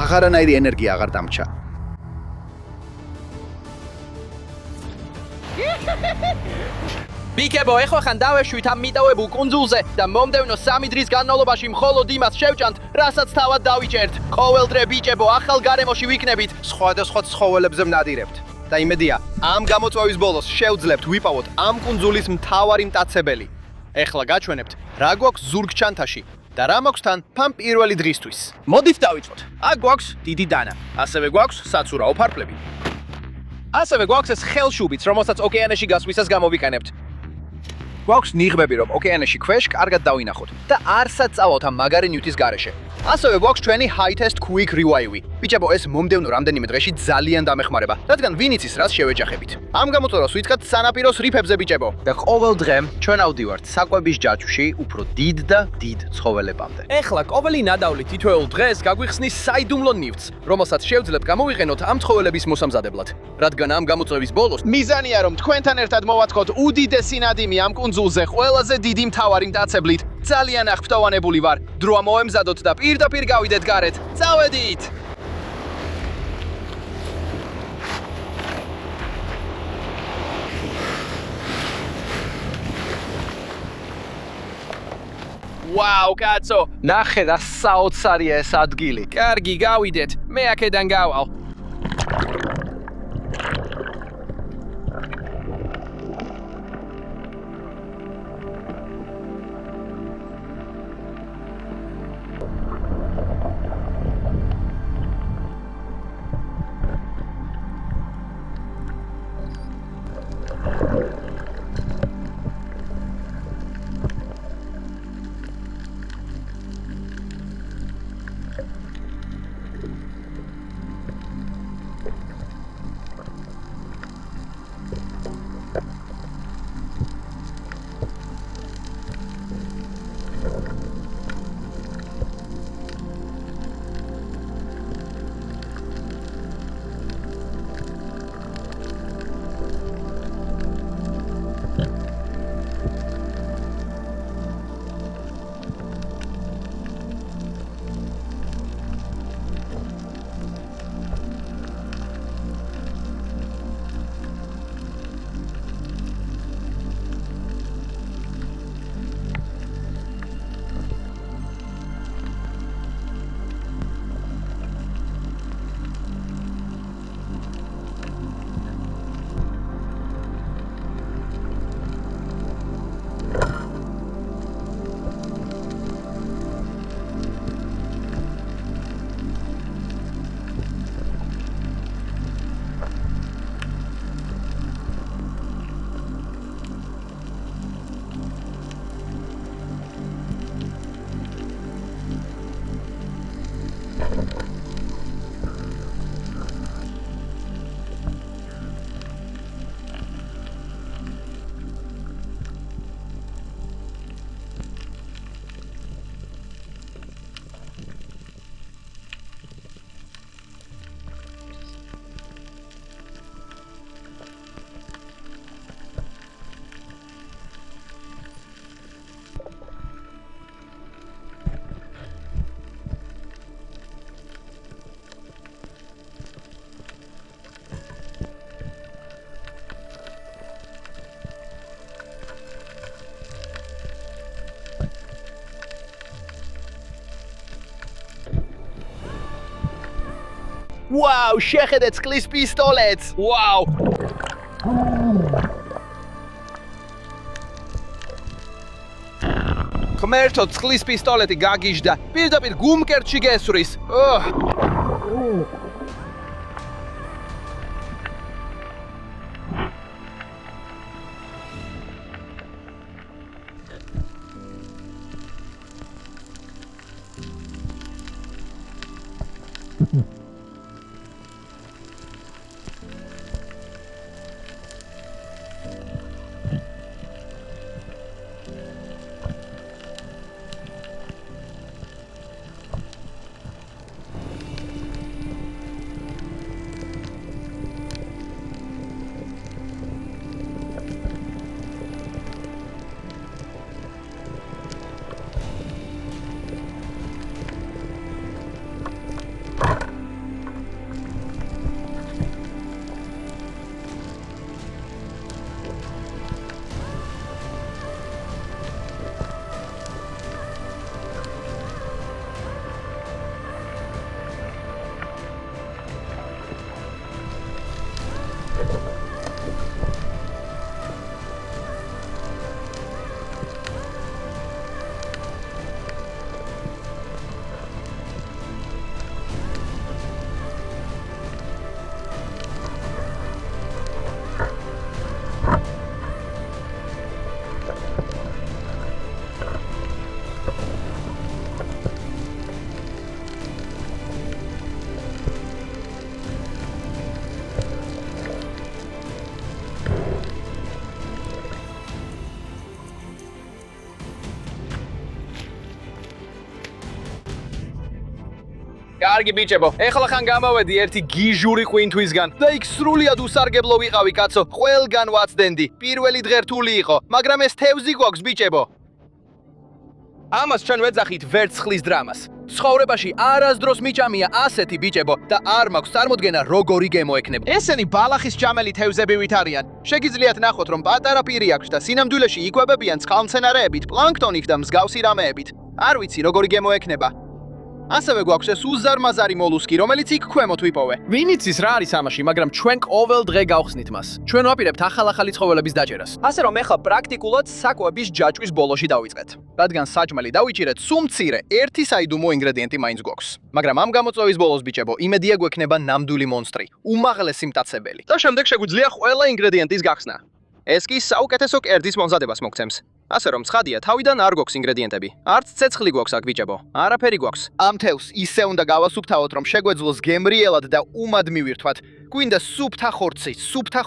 აღარანაირი ენერგია აღარ დამრჩა. ბიკებო, ეხლა ხან დავეშვით ამ მიტოვებულ კუნძულზე და მომდევნო 3 დღის განმავლობაში მხოლოდ იმას შევჭამთ, რასაც თავად დავიჭერთ. ყოველ დღე ბიჭებო, ახალ გარემოში ვიქნებით. სხვადასხვა ცხოველებზე ვნადირებთ. და იმედია, ამ გამოწვევის ბოლოს შევძლებთ ვიპოვოთ ამ კუნძულის მთავარი მტაცებელი. ეხლა გაჩვენებთ, რა გვაქვს ზურგ ჩანთაში და რა მაქვს თან ფამ პირველი დღისთვის. მოდით დავიწყოთ. აქ გვაქვს დიდი დანა, ასევე გვაქვს საცურაო ფარფლები. ასევე გვაქვს ეს ხელშუბიც, რომელსაც ოკეანეში გასვლისას გამოვიყენებთ. გვაქვს ნიღბები, რომ ოკეანეში ქვეშ კარგად დავინახოთ და არსად წავოთ ამ მაგარი ნივთის გარეშე. ასევე გვაქვს ჩვენი high test quick revive. ბიჭებო, ეს მომდევნო რამდენიმე დღეში ძალიან დამეხმარება, რადგან ვინ იცის რას შევეჯახებით. ამ გამოწვევას ვიწყებთ სანაპიროს რიფებზე ბიჭებო. და ყოველ დღე ჩვენ ავდივართ საკვების ჯაჭვში უფრო დიდ და დიდ ცხოველებამდე. ეხლა ყოველი ნადავლი თითოეულ დღეს გაგვიხსნის საიდუმლო ნივთს, რომელსაც შევძლებთ გამოვიყენოთ ამ ცხოველების მოსამზადებლად. რადგან ამ გამოწვევის ბოლოს მიზანია რომ თქვენთან ერთად მოვაწყოთ უდიდესი ნადიმი ამ კუნძულზე ყველაზე დიდი მთავარი მტაცებლით. ძალიან აღფრთოვანებული ვარ. დროა მოემზადოთ და პირდაპირ გავიდეთ გარეთ. წავედით! ვაუ, კაცო! ნახე და საოცარია ეს ადგილი. კარგი, გავიდეთ. მე აქედან გავალ. ვაუ, შეხედეთ წყლის პისტოლეტს. ვაუ! ღმერთო, წყლის პისტოლეტი გაგიჟდა. პირდაპირ გუმკერტში გესვრის. კარგი ბიჭებო, ეხლა ხან გამოვედი ერთი გიჟური ყვინთვისგან და იქ სრულიად უსარგებლო ვიყავი კაცო, ყველგან ვაცდენდი. პირველი დღე რთული იყო, მაგრამ ეს თევზი გვაქვს ბიჭებო. ამას ჩვენ ვეძახით ვერცხლის დრამას. ცხოვრებაში არასდროს მიჭამია ასეთი ბიჭებო და არ მაქვს წარმოდგენა როგორი გემოექნება. ესენი ბალახის ჭამელი თევზებივით არიან. შეგიძლიათ ნახოთ რომ პატარა პირი აქვს და სინამდვილეში იკვებებიან წყალმცენარეებით, პლანქტონით და მსგავსი რამეებით. არ ვიცი როგორი გემოექნება. ასევე გვაქვს ეს უზარმაზარი მოლუსკი, რომელიც იქ ქვემოთ ვიპოვე. ვინ იცის რა არის ამაში, მაგრამ ჩვენ ყოველ დღე გავხსნით მას. ჩვენ ვაპირებთ ახალ-ახალი ცხოველების დაჭერას. ასე რომ ეხლა პრაქტიკულად საკვების ჯაჭვის ბოლოში დავიწყეთ. რადგან საჭმელი დავიჭირეთ, სულ მცირე, ერთი საიდუმლო ინგრედიენტი მაინც გვაქვს. მაგრამ ამ გამოწვევის ბოლოს ბიჭებო, იმედია გვექნება ნამდვილი მონსტრი, უმაღლესი მტაცებელი. და შემდეგ შეგვიძლია ყველა ინგრედიენტის გახსნა. ეს კი საუკეთესო კერძის მომზადებას მოგცემს. ასე რომ ცხადია, თავიდან არ გვაქვს ინგრედიენტები. არც ცეცხლი გვაქვს აქ ბიჭებო. არაფერი გვაქვს. ამ თევზს ისე უნდა გავასუფთავოთ, რომ შეგვეძლოს გემრიელად და უმად მივირთვათ. გვინდა სუფთა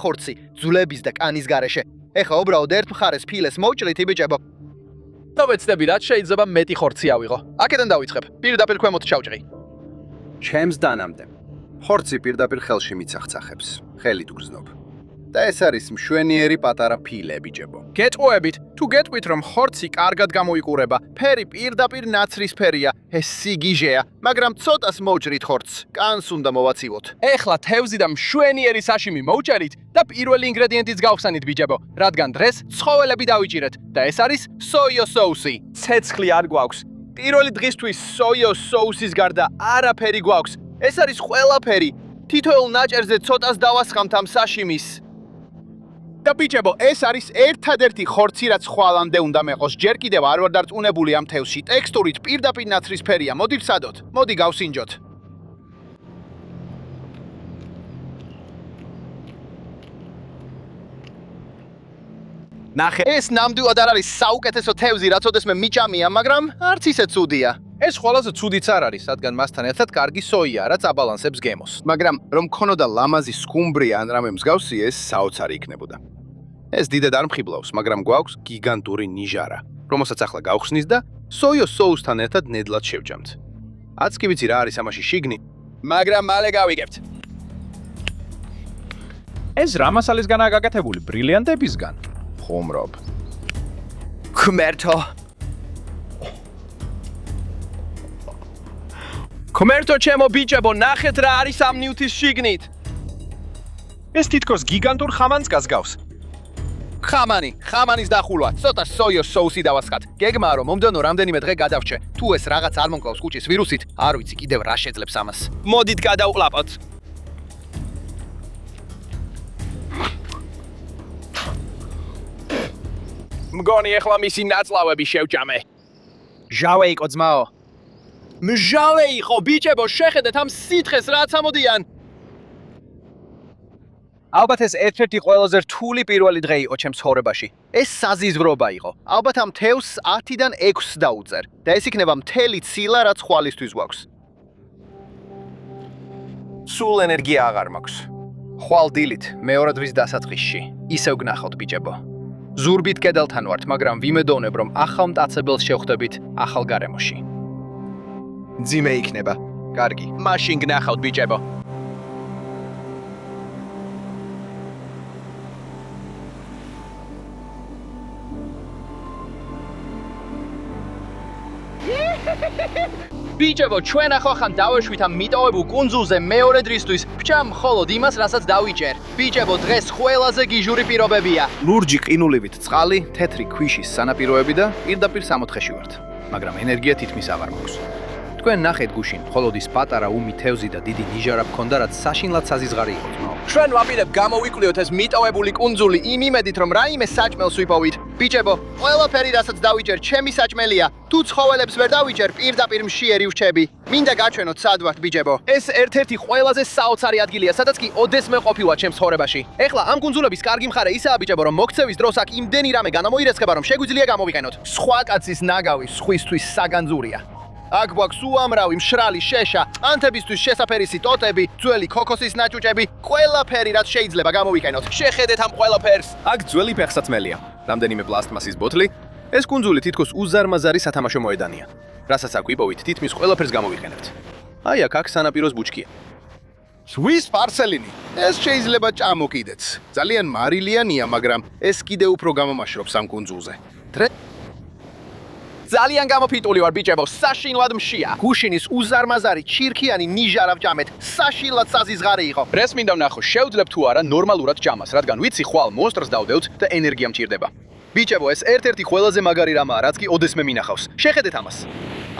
ხორცი, ძვლების და კანის გარეშე. ეხლა უბრალოდ ერთ მხარეს ფილეს მოვჭრით ბიჭებო. და ვეცდები რაც შეიძლება მეტი ხორცი ავიღო. აქედან დავიწყებ. პირდაპირ ქვემოთ ჩავჭრი. ჩემს დანამდე. ხორცი პირდაპირ ხელში მიცახცახებს. ხელით გრძნობ. და ეს არის მშვენიერი პატარა ფილე ბიჭებო. გეტყვებით, თუ გეტყვით რომ ხორცი კარგად გამოიყურება, ფერი პირდაპირ ნაცრისფერია, ეს სიგიჟეა, მაგრამ ცოტას მოვჭრით ხორცს, კანს უნდა მოვაცივოთ. ეხლა თევზი და მშვენიერი საშიმი მოვჭერით და პირველი ინგრედიენტიც გავხსანით ბიჭებო, რადგან დღეს ცხოველები დავიჭირეთ და ეს არის სოიო соуსი. ცეცხლი არ გვაქვს. პირველი დღისთვის სოიო соуსის გარდა არაფერი გვაქვს. ეს არის ყველაფერი. თითოეულ ნაჭერზე ცოტას დავასხამთ ამ საშიმის. და ბიჭებო, ეს არის ერთადერთი ხორცი, რაც ხვალამდე უნდა მეყოს. ჯერ კიდევ არ ვარ დარწმუნებული ამ თევზში. ტექსტურით პირდაპირ ნაცრისფერია. მოდი ვსადოთ. მოდი გავსინჯოთ. ნახე, ეს ნამდვილად არ არის საუკეთესო თევზი, რაც ოდესმე მიჭამია, მაგრამ არც ისე ცუდია. ეს ყველაზე ცუდიც არ არის, რადგან მასთან ერთად კარგი სოია, რაც აბალანსებს გემოს. მაგრამ რომ ქონოდა ლამაზი სკუმბრია ან რამე მსგავსი, ეს საოცარი იქნებოდა. ეს დიდად არ მხიბლავს, მაგრამ გვაქვს გიგანტური ნიჟარა, რომელსაც ახლა გავხსნის და სოიო соуსთან ერთად ნედლად შევჭამთ. არც კი ვიცი რა არის ამაში შიგნით, მაგრამ მალე გავიგებთ. ეს რა მასალისგანაა გაკეთებული? ბრილიანტებისგან? ხუმრობ. ქმერთო. ქმერთო ჩემო ბიჭებო, ნახეთ რა არის ამ ნიუთის შიგნით. ეს თითქოს გიგანტურ ხამანს გასგავს. ხამანის დახულვა, ცოტა სოიო соуსი დავასხათ. გეგმაა რომ მომდენო რამდენიმე დღე გადავრჩე. თუ ეს რაღაც არ მომკლავს კუჭის ვირუსით, არ ვიცი კიდევ რა შეძლებს ამას. მოდით გადავყლაპოთ. მგონი ეხლა მისი ნაწლავები შევჭამე. ჟავე იყო ძმაო. მჟავე იყო ბიჭებო, შეხედეთ ამ სითხეს რაც ამოდიან. ალბათ ეს ერთ-ერთი ყველაზე რთული პირველი დღე იყო ჩემს ცხოვრებაში. ეს საზიზვრობა იყო. ალბათ ამ თევზს 10-დან 6 დაუწერ და ეს იქნება მთელი ცილა რაც ხვალისთვის გვაქვს. სულ ენერგია აღარ მაქვს. ხვალ დილით მეორადვის დასაწყისში. ისევ გნახავთ ბიჭებო. ზურბით კედელთან ვართ, მაგრამ ვიმედოვნებ რომ ახალ მტაცებელს შევხვდებით ახალ გარემოში. ძიმე იქნება. კარგი. მაშინ გნახავთ ბიჭებო. ბიჭებო, ჩვენ ახლა ხან დავეშვით ამ მიტოვებულ კუნძულზე მეორე დრისთვის. ვჭამ მხოლოდ იმას, რასაც დავიჭერ. ბიჭებო, დღეს ყველაზე გიჟური პირობებია. ლურჯი ყინულივით წყალი, თეთრი ქვიშის სანაპიროები და პირდაპირ სამოთხეში ვართ. მაგრამ ენერგია თითქმის აღარ მაქვს. თქვენ ნახეთ გუშინ, მხოლოდ ის პატარა უმი თევზი და დიდი ნიჟარა მქონდა, რაც საშინლად საზიზღარი იყო ძმაო. ჩვენ ვაპირებთ გამოვიკვლიოთ ეს მიტოვებული კუნძული იმ იმედით, რომ რაიმე საჭმელს ვიპოვით. ბიჭებო, ყველაფერი, რასაც დავიჭერ, ჩემი საჭმელია. თუ ცხოველებს ვერ დავიჭერ, პირდაპირ მშიერი ვჩები. მინდა გაჩვენოთ სად ვართ ბიჭებო. ეს ერთ-ერთი ყველაზე საოცარი ადგილია, სადაც კი ოდესმე ყოფილა ჩემს ცხოვრებაში. ეხლა ამ კუნძულების კარგი მხარე ისაა ბიჭებო, რომ მოქცევის დროს აქ იმდენი რამე განამოირესხება, რომ შეგვიძლია გამოვიყენოთ. სხვა კაცის ნაგავი სხვისთვის საგანძურია. აქ გვაქვს უამრავი მშრალი შეშა, ანთებისთვის შესაფერისი ტოტები, ძველი ქოქოსის ნაჭუჭები, ყველაფერი რაც შეიძლება გამოვიყენოთ. შეხედეთ ამ ყველაფერს. აქ ძველი ფეხსაცმელია, რამდენიმე პლასტმასის ბოთლი. ეს კუნძული თითქოს უზარმაზარი სათამაშო მოედანია. რასაც აქ ვიპოვით, თითქმის ყველაფერს გამოვიყენებთ. აი აქ სანაპიროს ბუჩქია. სვის ფარსელინი. ეს შეიძლება ჭამოკიდეც. ძალიან მარილიანია, მაგრამ ეს კიდე უფრო გამომაშრობს ამ კუნძულზე. ძალიან გამოფიტული ვარ ბიჭებო, საშინლად მშია. გუშინის უზარმაზარი ჩირქიანი ნიჟარა ვჭამეთ. საშინლად საზიზღარი იყო. დღეს მინდა ვნახო, შევძლებ თუ არა ნორმალურად ჭამას, რადგან ვიცი ხვალ მონსტრს დავდევთ და ენერგია მჭირდება. ბიჭებო, ეს ერთ-ერთი ყველაზე მაგარი რამაა, რაც კი ოდესმე მინახავს. შეხედეთ ამას.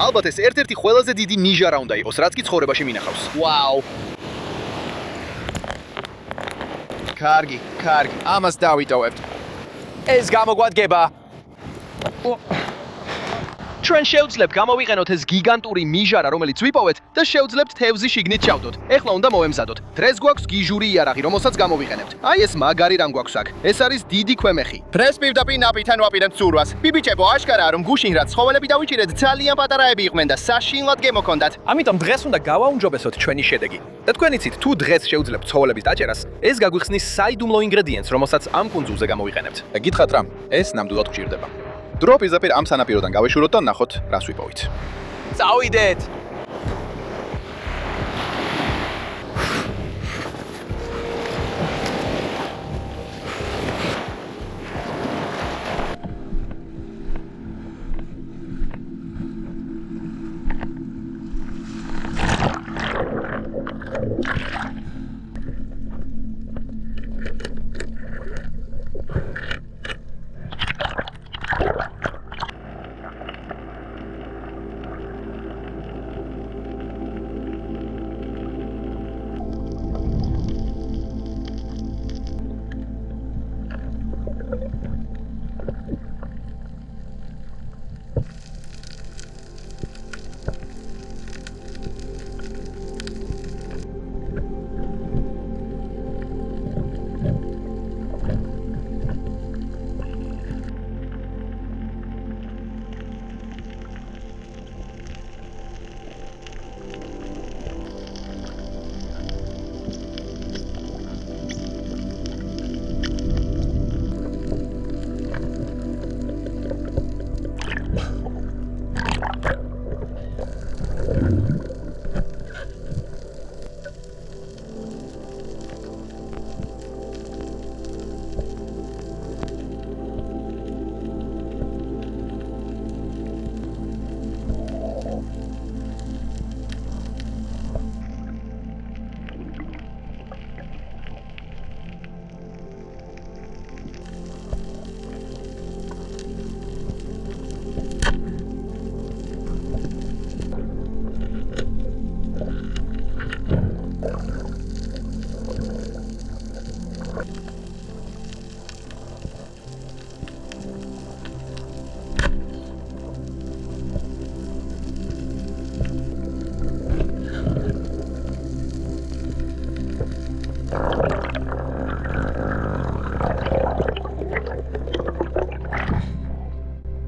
ალბათ ეს ერთ-ერთი ყველაზე დიდი ნიჟარა უნდა იყოს, რაც კი ცხოვრებაში მინახავს. ვაუ! კარგი, ამას დავიტოვებთ. ეს გამოგვადგება. ჩვენ შევძლებთ გამოვიყენოთ ეს გიგანტური ნიჟარა, რომელიც ვიპოვეთ და შევძლებთ თევზი შიგნით ჩავდოთ. ეხლა უნდა მოვემზადოთ. დღეს გვაქვს გიჟური იარაღი, რომელსაც გამოვიყენებთ. აი ეს მაგარი რამ გვაქვს აქ. ეს არის დიდი ქვემეხი. დღეს მივდაპირ ნაპირთან ვაპირებთ ცურვას. ბიბიჭებო, აშკარაა რომ გუშინ რაც ცხოველები დავიჭირეთ, ძალიან პატარაები იყვნენ და საშინლად გემოქონდათ. ამიტომ დღეს უნდა გავაუმჯობესოთ ჩვენი შედეგი. და თქვენ იცით, თუ დღეს შევძლებთ ცხოველების დაჭერას, ეს გაგვიხსნის საიდუმლო ინგრედიენტს, რომელსაც ამ კუნძულზე გამოვიყენებთ. და გითხრათ რა, ეს ნამდვილად გჭირდება. დრო პირდაპირ ამ სანაპიროდან გავეშუროთ და ნახოთ, რას ვიპოვით. წავიდეთ!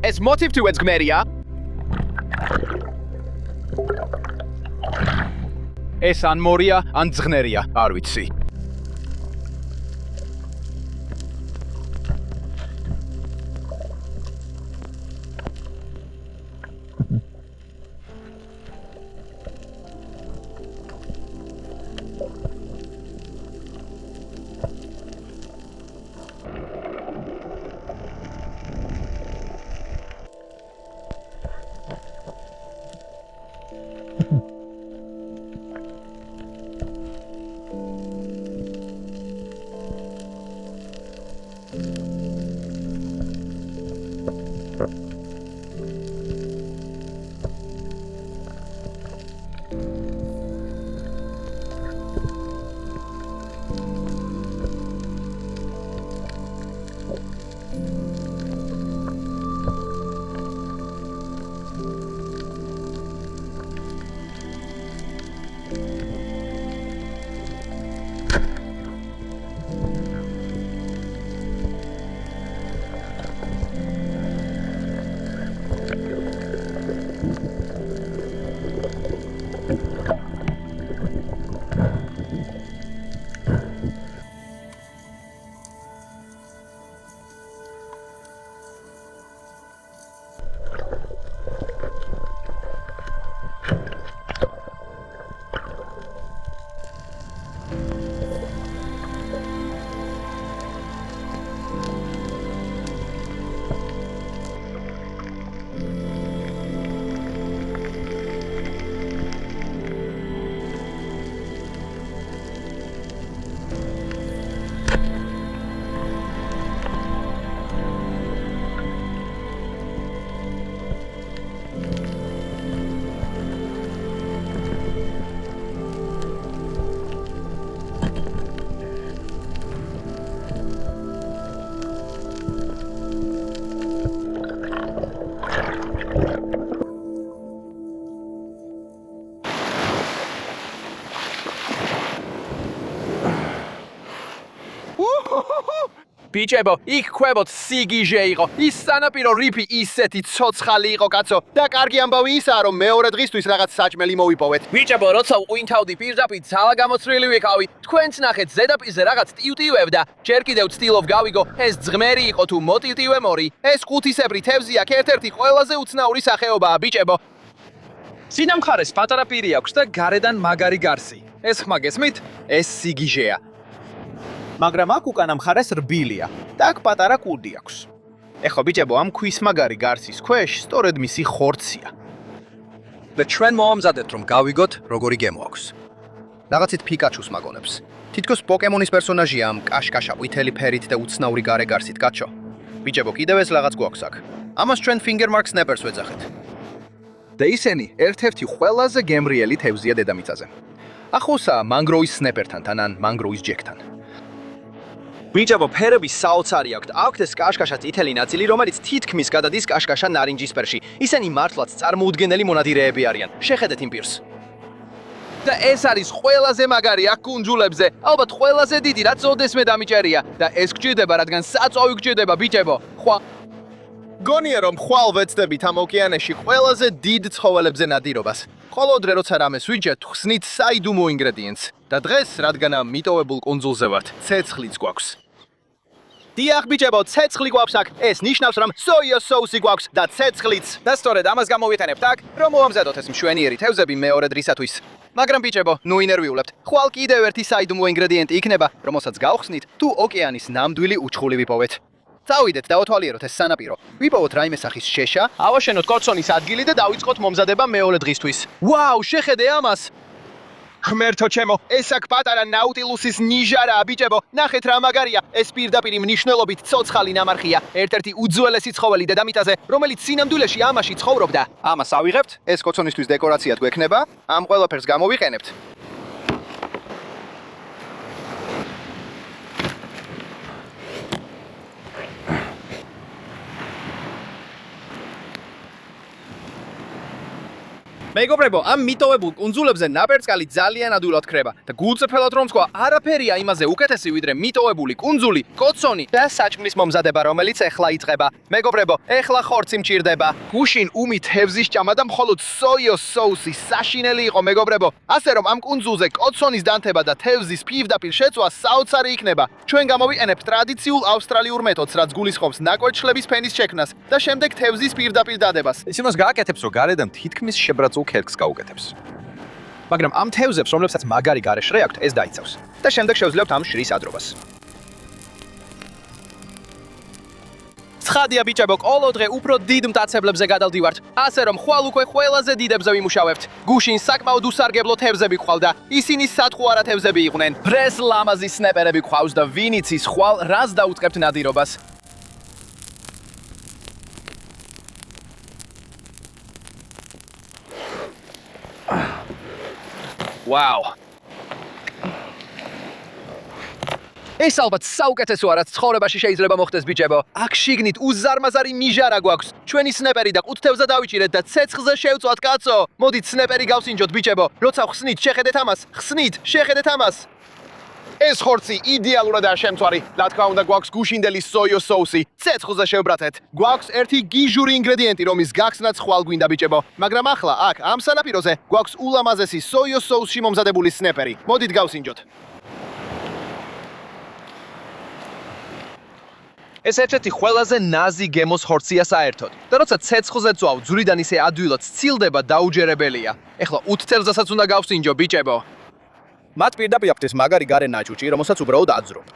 ეს motiv თუ ეს გმერია? ეს ან მორია, ან ძღნერია, არ ვიცი. ბიჭებო, იქ ქვებოთ სიგიჟე იყო. ის სანაპირო რიფი ისეთი ცოცხალი იყო, კაცო. და კარგი ამბავი ისაა, რომ მეორე დღისთვის რაღაც საჭმელი მოვიპოვეთ. ბიჭებო, როცა უინთავდი პირდაპირ ძალა გამოცვლილი ვიყავი, თქვენც ნახეთ ზედაპირზე რაღაც ტივტივებდა. ჯერ კიდევ ცდილობ გავიგო, ეს ძღმერი იყო თუ მოტივტივემორი. ეს ყუთისებრი თევზია, ერთ-ერთი ყველაზე უცნაური სახეობაა, ბიჭებო. სინამხარეს პატარა პირი აქვს და გარედან მაგარი გარსი. ეს ხმა გესმით? ეს სიგიჟეა. მაგრამ აქ უკანა მხარეს რბილია და აქ პატარა კუდი აქვს. ეხო ბიჭებო, ამ ქვის მაგარი გარსის ქვეშ სწორედ მისი ხორცია. და ჩვენ მოამზადებთ, რომ გავიგოთ, როგორი გემო აქვს. რაღაცით ფიკაჩუს მაგონებს. თითქოს პოკემონის პერსონაჟია ამ კაშკაშა ყვითელი ფერით და უცნაური გარე გარსით, კაცო. ბიჭებო, კიდევ ეს რაღაც გვაქვს აქ. ამას ჩვენ finger mark snapper-ს ვეძახეთ. და ისინი ერთ-ერთი ყველაზე გემრიელი თევზია დედამიწაზე. ახლოსაა მანგროვის სნეპერთან თან ან მანგროვის ჯეკთან. ბიჭებო, ფერები საოცარი აქვთ. აქვთ ეს კაშკაშა წითელი ნაწილი, რომელიც თითქმის გადადის კაშკაშა ნარინჯისფერში. ისინი მართლაც წარმოუდგენელი მონადირეები არიან. შეხედეთ იმ პირს. და ეს არის ყველაზე მაგარი აქ კუნძულებზე. ალბათ ყველაზე დიდი, რაც ოდესმე დამიჭერია. და ეს გჭირდება, რადგან საწვავი გჭირდება, ბიჭებო. ხვა გონია რომ ხვალ ვეცდებით ამ ოკეანეში ყველაზე დიდ ცხოველებზე ნადირობას. ხოლო დღე როცა რამეს ვიჯერთ, ხსნით საიდუმლო ინგრედიენტს. და დღეს, რადგან ამ მიტოვებულ კუნძულზე ვართ, ცეცხლიც გვაქვს. დიახ ბიჭებო, ცეცხლი გვაქვს აქ. ეს ნიშნავს, რომ სოიოს соуსი გვაქვს და ცეცხლიც. და სწორედ ამას გამოვიყენებთ აქ, რომ მოამზადოთ ეს მშვენიერი თევზები მეორე დრისათვის. მაგრამ ბიჭებო, ნუ ინერვიულებთ. ხვალ კიდევ ერთი საიდუმლო ინგრედიენტი იქნება, რომელსაც გავხსნით, თუ ოკეანის ნამდვილი უჩხული ვიპოვეთ. წავიდეთ და ავთვალიეროთ ეს სანაპირო. ვიპოვოთ რაიმე სახის შეშა, ავაშენოთ კორცონის ადგილი და დავიწყოთ მომზადება მეორე დღისთვის. ვაუ, შეხედე ამას! ღმერთო ჩემო, ეს აქ პატარა ნაუტილუსის ნიჟარაა, ბიჭებო. ნახეთ რა მაგარია. ეს პირდაპირ მნიშვნელობით ცოცხალი ნამარხია. ერთ-ერთი უძველესი ცხოველი დედამიწაზე, რომელიც სინამდვილეში ამაში ცხოვრობდა. ამას ავიღებთ, ეს კოცონისთვის დეკორაციად გვექნება, ამ ყველაფერს გამოვიყენებთ. მეგობრებო, ამ მიტოვებულ კუნძულებზე ნაპერწკალი ძალიან ადვილად ქრება და გულწრფელად რომ თქვა, არაფერია იმაზე უკეთესი ვიდრე მიტოვებული კუნძული, კოცონი და საჭმლის მომზადება, რომელიც ეხლა იწყება. მეგობრებო, ეხლა ხორცი მჭირდება. გუშინ უმი თევზის ჭამა და მხოლოდ სოიოს соуსი საშინელი იყო, მეგობრებო. ასე რომ ამ კუნძულზე კოცონის დანთება და თევზის პირდაპირ შეწვა საოცარი იქნება. ჩვენ გამოვიყენებთ ტრადიციულ ავსტრალიურ მეთოდს, რაც გულისხმობს ნაკვეთშლების ფენის შექმნას და შემდეგ თევზის პირდაპირ დადებას. ის იმას გააკეთებს, რომ გარედან თითქმის შებრაწულ ქერქს გაუკეთებს. მაგრამ ამ თევზებს, რომლებსაც მაგარი გარეშრე აქვთ, ეს დაიცავს. და შემდეგ შევძლებთ ამ შრის ადრობას. ცხადია ბიჭებო, ყოველ დღე უფრო დიდ მტაცებლებზე გადავდივართ. ასე რომ ხვალ უკვე ყველაზე დიდებზე ვიმუშავებთ. გუშინ საკმაოდ უსარგებლო თევზები გყავდა. ისინი სათხუარა თევზები იყვნენ. ბრეს ლამაზი სნეპერები გყავს და ვინიც ის ხვალ რას დაუწყებთ ნადირობას. ვაუ. ეს ალბათ საუკეთესოა, რაც ცხოვრებაში შეიძლება მოხდეს ბიჭებო. აქ შიგნით უზარმაზარი ნიჟარა გვაქვს. ჩვენი სნეპერი და ყუთთევზა დავიჭირეთ და ცეცხლზე შევწვათ, კაცო. მოდით სნეპერი გავსინჯოთ ბიჭებო. როცა ხსნით, შეხედეთ ამას. ხსნით, შეხედეთ ამას. ეს ხორცი იდეალურადაა შემწვარი. რა თქმა უნდა, გვაქვს გუშინდელი სოიოს соуსი. ცეცხლზე შევბრათეთ. გვაქვს ერთი გიჟური ინგრედიენტი, რომის გახსნაც ხვალ გვინდა ბიჭებო. მაგრამ ახლა აქ ამ სანაპიროზე გვაქვს ულამაზესი სოიოს соуსში მომზადებული სნეპერი. მოდით გავსინჯოთ. ეს ერთ-ერთი ყველაზე ნაზი გემოს ხორცია საერთოდ. და როცა ცეცხლზე წვავ, ძვრიდან ისე ადვილად სცილდება დაუჯერებელია. ეხლა 5 თევზასაც უნდა გავსინჯო ბიჭებო. მათ პირდაპირ აქვთ ეს მაგარი გარე ნაჭუჭი, რომელსაც უბრალოდ აძრობ.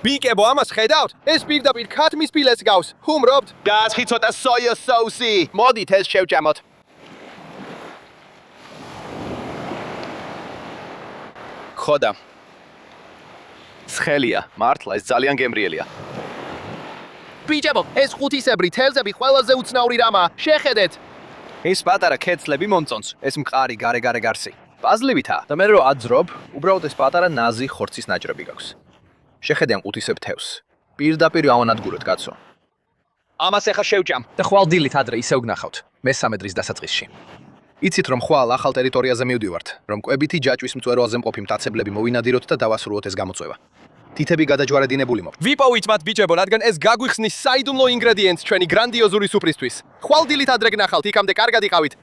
ბიკებო, ამას ხედავთ? ეს პირდაპირ ქათმის ფილეს გავს. ჰუმრობთ? გააცხი ცოტა სოიოს соуსი. მოდით ეს შევჭამოთ. ხოდა. ცხელია, მართლა ეს ძალიან გემრიელია. ბიჭებო, ეს ყუთისებრი თევზები ყველაზე უცნაური რამაა. შეხედეთ. ეს პატარა ქეცლები მომწონს, ეს მყარი გარე გარსი. პაზლივითაა და მე რო აძრობ, უბრალოდ ეს პატარა ნაზი ხორცის ნაჭრები გაქვს. შეხედე ამ ყუთისებ თევზს. პირდაპირ ავანადგუროთ, კაცო. ამას ეხა შევჭამ და ხვალ დილით ადრე ისევ გნახავთ. მესამე დღის დასაწყისში. იცით რომ ხვალ ახალ ტერიტორიაზე მივდივართ, რომ კვებითი ჯაჭვის მწვერვალზე მყოფი მტაცებლები მოვინადიროთ და დავასრულოთ ეს გამოწვევა. თითები გადაჯვარედინებული მოყავთ. ვიპოვით მათ ბიჭებო, რადგან ეს გაგვიხსნის საიდუმლო ინგრედიენტს ჩვენი გრანდიოზური სუპრისთვის. ხვალ დილით ადრე გნახავთ, იქამდე კარგად იყავით.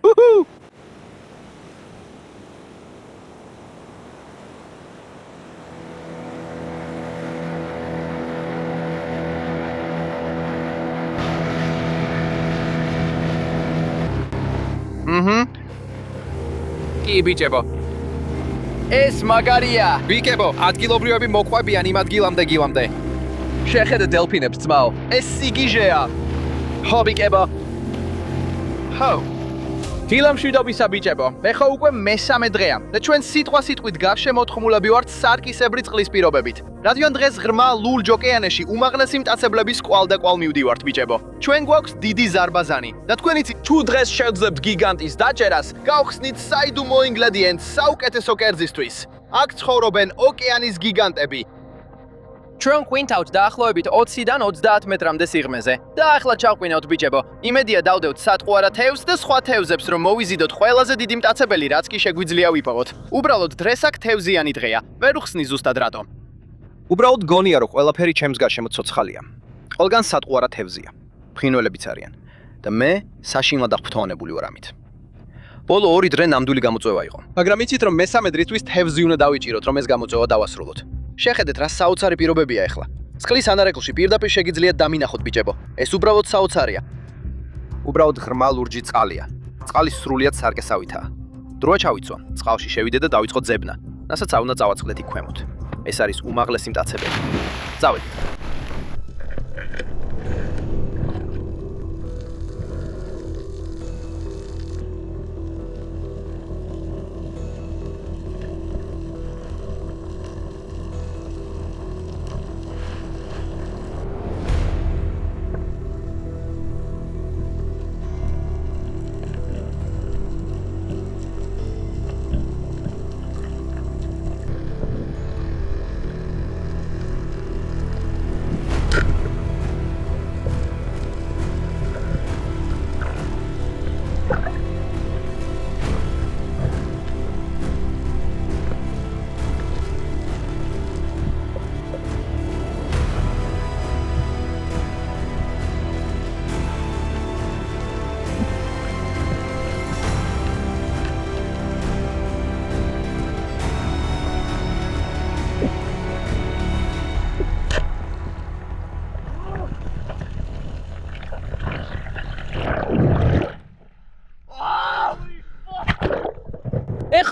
კი ბიჭებო. ეს მაგარია. ბიჭებო, ადგილობრივები მოყვებიან იმ ადგილამდე გილამდე. შეხედე დელფინებს ძმაო. ეს სიგიჟეა. ხო ბიჭებო. ხო. დილამშვიდობისა ბიჭებო. მე ხო უკვე მესამე დღეა და ჩვენ სიტყვით გავშემოთხმულები ვართ სარკისებრი წყლის პირობებით. რადგან დღეს ღრმა ლურჯ ოკეანეში უმაღლესი მტაცებლების კვალ და კვალ მივდივართ ბიჭებო. ჩვენ გვაქვს დიდი ზარბაზანი და თქვენ იცით, თუ დღეს შევძლებთ გიგანტის დაჭერას, გავხსნით საიდუმლო ინგრედიენტს საუკეთესო კერძისთვის. აქ ცხოვრობენ ოკეანის გიგანტები. ჩვენ ყვინთავთ დაახლოებით 20-დან 30 მეტრამდე სიღრმეზე. და ახლა ჩავყვინავთ ბიჭებო. იმედია დავდევთ სატყუარა თევზს და სხვა თევზებს, რომ მოვიზიდოთ ყველაზე დიდი მტაცებელი, რაც კი შეგვიძლია ვიპოვოთ. უბრალოდ დღეს აქ თევზიანი დღეა. ვერ ვხსნი ზუსტად რატომ. უბრალოდ გონია რომ ყველაფერი ჩემს გარშემო ცოცხალია. ყველგან სატყუარა თევზია. ფრინველებიც არიან. და მე საშინლად აღფრთოვანებული ვარ ამით. ბოლო 2 დღე ნამდვილი გამოწვევა იყო. მაგრამ იცით რომ მესამე დრისთვის თევზი უნდა დავიჭიროთ, რომ ეს გამოწვევა დავასრულოთ. შეხედეთ რა საოცარი პირობებია ახლა. წყლის ანარეკლში პირდაპირ შეგიძლიათ დამინახოთ ბიჭებო. ეს უბრალოდ საოცარია. უბრალოდ ღრმა ლურჯი წყალია. წყალი სრულიად სარკესავითაა. დროა ჩავიცვა. წყალში შევიდე და დავიწყოთ ძებნა. რასაც არ უნდა წავაწყდეთ იქ ქვემოთ. ეს არის უმაღლესი მტაცებელი. წავედით.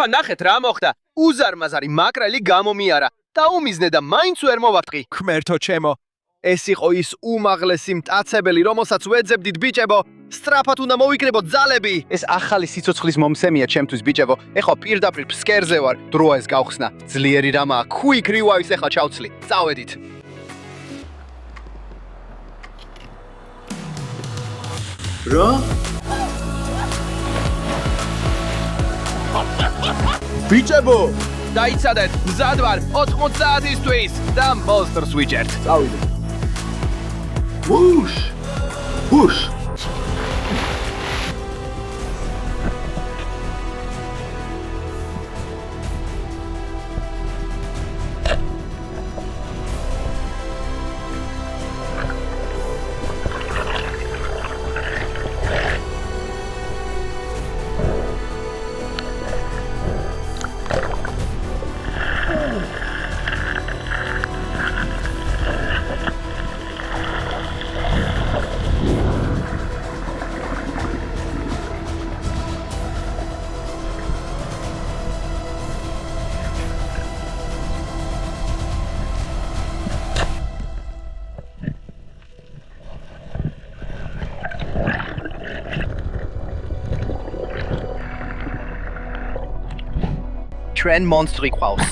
ეხა ნახეთ რა მოხდა. უზარმაზარი მაკრელი გამომიარა. დაუმიზნე და მაინც ვერ მოვარტყი. ქმერთო ჩემო, ეს იყო ის უმაღლესი მტაცებელი, რომელსაც ვეძებდით ბიჭებო. სწრაფად უნდა მოვიკრებოთ ძალები. ეს ახალი სიცოცხლის მომსემია ჩემთვის ბიჭებო. ეხლა პირდაპირ ფსკერზე ვარ. დროა ეს გავხსნა. ძლიერი რამაა. quick revive-ს ეხლა ჩავცლი. წავედით. რა? ბიჭებო, დაიცადეთ, მზად ვარ 80 საათისთვის და monsters ვიჭერთ. წავიდეთ. Whoosh! Whoosh! ჩვენ მონსტრი ყავს.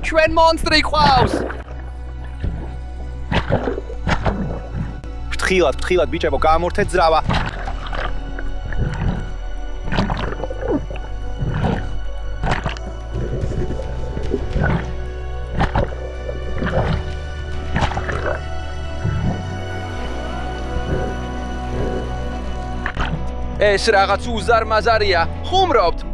ჩვენ მონსტრი ყავს. ფრთხილად ბიჭებო, გამორთეთ ძრავა. ეს რაღაც უზარმაზარია. ხუმრობთ.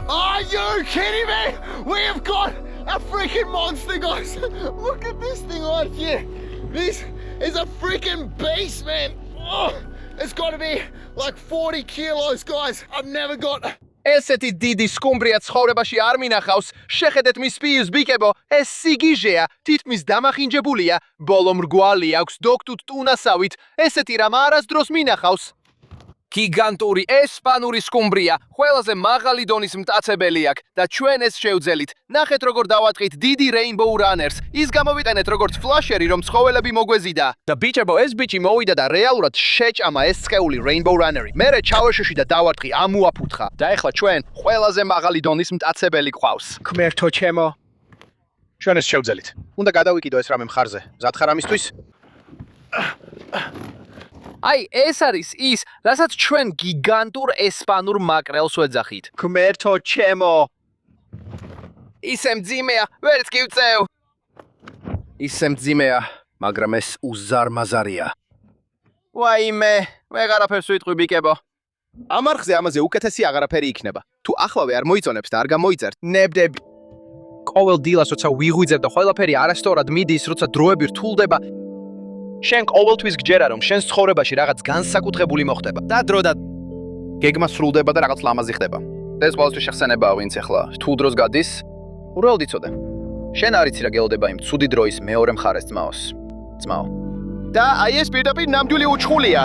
Are you kidding me? We have got a freaking monster, guys. Look at this thing right here. This is a freaking beast, man. Oh, it's got to be like 40 kilos, guys. I've never got... ესეთი დიდი სკუმბრია ცხოვრებაში არ მინახავს. შეხედეთ მის პირს, ბიკებო, ეს სიგიჟეა, თითქმის დამახინჯებულია, ბოლო მრგვალი აქვს დოქტუთ ტუნასავით. ესეთი რამ არასდროს მინახავს. გიგანტური ესპანური სკუმბრია, ყველაზე მაღალი დონის მტაცებელი აქვს და ჩვენ ეს შევძელით. ნახეთ როგორ დავატყით დიდი Rainbow Runners. ის გამოვიყენეთ როგორც ფლაშერი, რომ ცხოველები მოგვეზიდა. და ბიჭებო, ეს ბიჭი მოვიდა და რეალურად შეჭამა ეს სხეული Rainbow Runner-ი. მერე ჩავეშოში და დავარტყი, ამოაფუთხა. და ეხლა ჩვენ ყველაზე მაღალი დონის მტაცებელი გვყავს. ქმერთო ჩემო. ჩვენ ეს შევძელით. უნდა გადავიკიდო ეს რამე მხარზე. მზად ხარ ამისთვის? აი, ეს არის ის, რასაც ჩვენ გიგანტურ ესპანურ მაკრელს ვეძახით. ქმერთო ჩემო. ისე მძიმეა, ვერც კი ვწევ. ისე მძიმეა, მაგრამ ეს უზარმაზარია. ვაიმე, ვეღარაფერს ვიტყვი ბიკებო. ამ არხზე ამაზე უკეთესი აღარაფერი იქნება. თუ ახლავე არ მოიწონებს და არ გამოიწერთ, ნებდები. ყოველ დილას როცა ვიღვიძებ და ყველაფერი არასწორად მიდის, როცა დროები რთულდება, შენ ყოველთვის გჯერა რომ შენს ცხოვრებაში რაღაც განსაკუთრებული მოხდება. და დრო და გეგმა სრულდება და რაღაც ლამაზი ხდება. ეს ყოველთვის შეხსენებაა, ვინც ახლა თუ დროს გადის, უბრალოდ იცოდე. შენ არ იცი რა გელოდება იმ ცუდი დროის მეორე მხარეს ძმაოს. ძმაო. და აი ეს პირდაპირ ნამდვილი უჩხულია.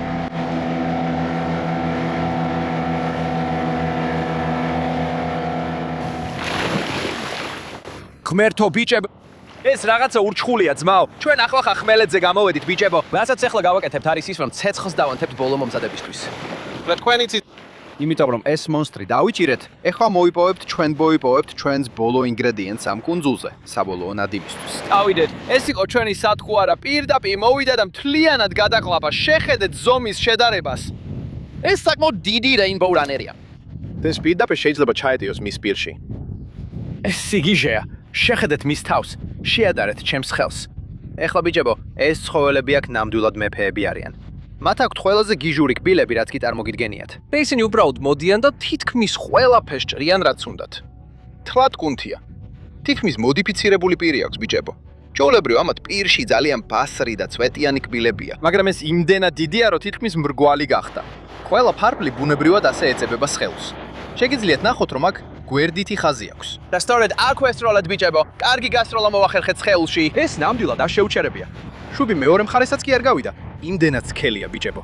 ღმერთო ბიჭებო, ეს რაღაცა ურჩხულია ძმაო. ჩვენ ახლა ხმელეთზე გამოვედით ბიჭებო. რასაც ახლა გავაკეთებთ არის ის რომ ცეცხლს დავანთებთ ბოლო მომზადებისთვის. და თქვენ იცით, იმიტომ რომ ეს მონსტრი დავიჭირეთ, ეხლა მოიპოვებთ ჩვენს ბოლო ინგრედიენტს ამ კუნძულზე, საბოლოო ნადიმისთვის. წავიდეთ. ეს იყო ჩვენი სათქუარა, პირდაპირ მოვიდა და მთლიანად გადაყლაპა. შეხედეთ ზომის შედარებას. ეს საკმაოდ დიდი Rainbow Runner-ია. ეს პირდაპირ შეიძლება ჩაეტიოს მის პირში. ეს სიგიჟეა. შეხედეთ მის თავს, შეადარეთ ჩემს ხელს. ეხლა ბიჭებო, ეს ცხოველები აქ ნამდვილად მეფეები არიან. მათ აქვთ ყველაზე გიჟური კბილები, რაც კი წარმოგიდგენიათ. და ისინი უბრალოდ მოდიან და თითქმის ყველაფერს ჭრიან, რაც უნდათ. თლად კუნთია. თითქმის მოდიფიცირებული პირი აქვს ბიჭებო. ჩვეულებრივ ამათ პირში ძალიან ბასრი და წვეტიანი კბილებია, მაგრამ ეს იმდენად დიდია, რომ თითქმის მრგვალი გახდა. ყველა ფარფლი ბუნებრივად ასე ეწებება სხეულს. შეგიძლიათ ნახოთ, რომ აქ გვერდითი ხაზი აქვს. და სწორედ აქ ვესროლეთ ბიჭებო. კარგი გასროლა მოვახერხეთ სხეულში. ეს ნამდვილად არ შეუჩერებია. შუბი მეორე მხარესაც კი არ გავიდა. იმდენად სქელია ბიჭებო.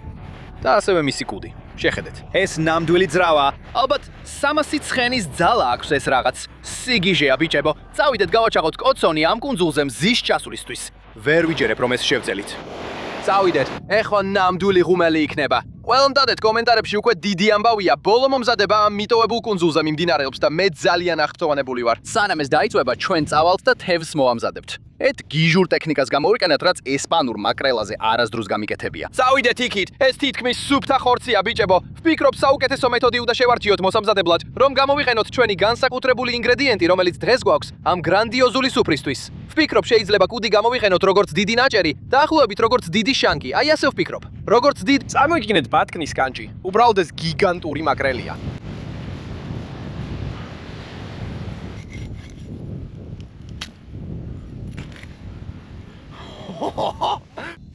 და ასევე მისი კუდი. შეხედეთ. ეს ნამდვილი ძრავა. ალბათ 300 ცხენის ძალა აქვს ეს რაღაც. სიგიჟეა ბიჭებო. წავიდეთ გავაჩაღოთ კოცონი ამ კუნძულზე მზის ჩასვლისთვის. ვერ ვიჯერებ რომ ეს შევძელით. წავიდეთ. ეხლა ნამდვილი ღუმელი იქნება. ყველამ დადეთ კომენტარებში უკვე დიდი ამბავია. ბოლო მომზადება ამ მიტოვებულ კუნძულზე მიმდინარეობს და მე ძალიან აღფრთოვანებული ვარ. სანამ ეს დაიწვება, ჩვენ წავალთ და თევზს მოვამზადებთ. ეთ გიჟურ ტექნიკას გამოვიყენეთ, რაც ესპანურ მაკრელაზე არასდროს გამიკეთებია. წავიდეთ იქით, ეს თითქმის სუფთა ხორცია, ბიჭებო. ვფიქრობ, საუკეთესო მეთოდი უნდა შევარჩიოთ მოსამზადებლად, რომ გამოვიყენოთ ჩვენი განსაკუთრებული ინგრედიენტი, რომელიც დღეს გვაქვს ამ გრანდიოზული სუფრისთვის. ვფიქრობ, შეიძლება კუდი გამოვიყენოთ როგორც დიდი ნაჭერი, დაახლოებით როგორც დიდი შანკი. აი ასე ვფიქრობ. როგორც დიდი წარმოიდგინეთ ბათკნის კანჭი. უბრალოდ ეს გიგანტური მაკრელია.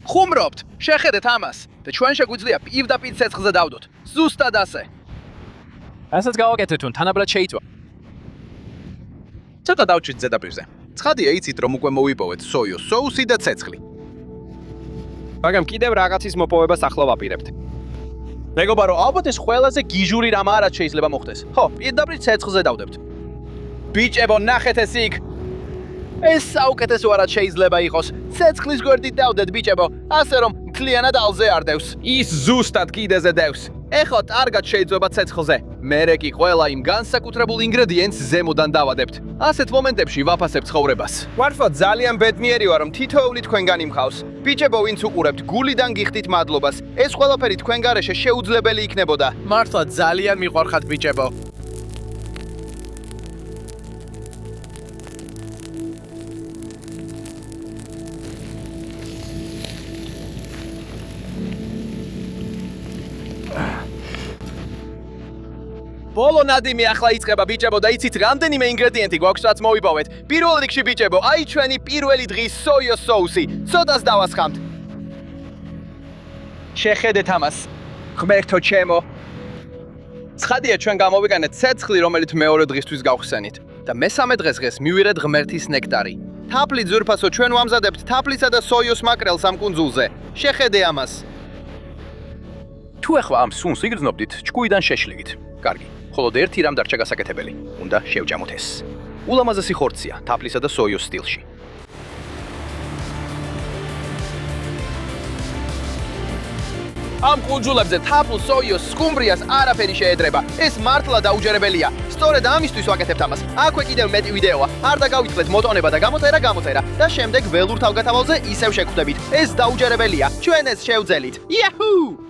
ხუმრობთ, შეხედეთ ამას და ჩვენ შეგვიძლია პირდაპირ ცეცხლზე დავდოთ. ზუსტად ასე. ასაც გავაკეთეთ, თუ თანაბრად შეიწვა. ცოტა დავჭით ზედაპირზე. ცხადია იცით რომ უკვე მოვიპოვეთ სოიოს соуსი და ცეცხლი. მაგრამ კიდევ რაღაცის მოპოვებას ახლა ვაპირებთ. მეგობარო, ალბათ ეს ყველაზე გიჟური რამ არა შეიძლება მოხდეს. ხო, პირდაპირ ცეცხლზე დავდებთ. ბიჭებო, ნახეთ ეს იქ. ეს საუკეთესო არა შეიძლება იყოს. ცეცხლის გვერდით დავდეთ, ბიჭებო, ასე რომ მთლიანად ალზე არ დევს. ის ზუსტად კიდეზე დევს. ეხლა კარგად შეიძლება ცეცხლზე. მერე კი ყველა იმ განსაკუთრებულ ინგრედიენტს ზემოდან დავადებთ. ასეთ მომენტებში ვაფასებ ცხოვრებას. ვარშავ ძალიან ბედნიერი ვარ რომ თითოეული თქვენგანი მყავს. ბიჭებო, ვინც უყურებთ, გულიდან გიხდით მადლობას. ეს ყველაფერი თქვენ გარეშე შეუძლებელი იქნებოდა. მართლა ძალიან მიყვარხართ, ბიჭებო. ბოლო ნადიმი ახლა იწყება, ბიჭებო, და იცით რამდენიმე ინგრედიენტი გვაქვს, რაც მოვიპოვეთ. პირველ რიგში, ბიჭებო, აი ჩვენი პირველი დღის სოიოს соуსი. ცოტას დავასხამთ. შეხედეთ ამას. ღმერთო ჩემო. ცხადია, ჩვენ გამოვიყენეთ ცეცხლი, რომელიც მეორე დღისთვის გავხსენით. და მესამე დღეს მივიღეთ ღმერთის ნექტარი. თაფლი ძვირფასო, ჩვენ ვამზადებთ თაფლისა და სოიოს მაკრელს ამ კუნძულზე. შეხედე ამას. თუ ახლა ამ სუნს იგრძნობდით, ჭკუიდან შეშლიგით. კარგი. ხოლო ერთი რამ დარჩა გასაკეთებელი. უნდა შევჭამოთ ეს. ულამაზესი ხორცია, თაფლისა და სოიოს სტილში. ამ კუნძულებზე თაფლ, სოიოს, სკუმბრიას არაფერი შეედრება. ეს მართლა დაუჯერებელია. სწორედ ამისთვის ვაკეთებთ ამას. აქვე კიდევ მეტი ვიდეოა. არ დაგავიწყდეთ მოტონება და გამოწერა და შემდეგ ველურ თავგადასავლზე ისევ შეგხვდებით. ეს დაუჯერებელია. ჩვენ ეს შევძელით. იაჰუ!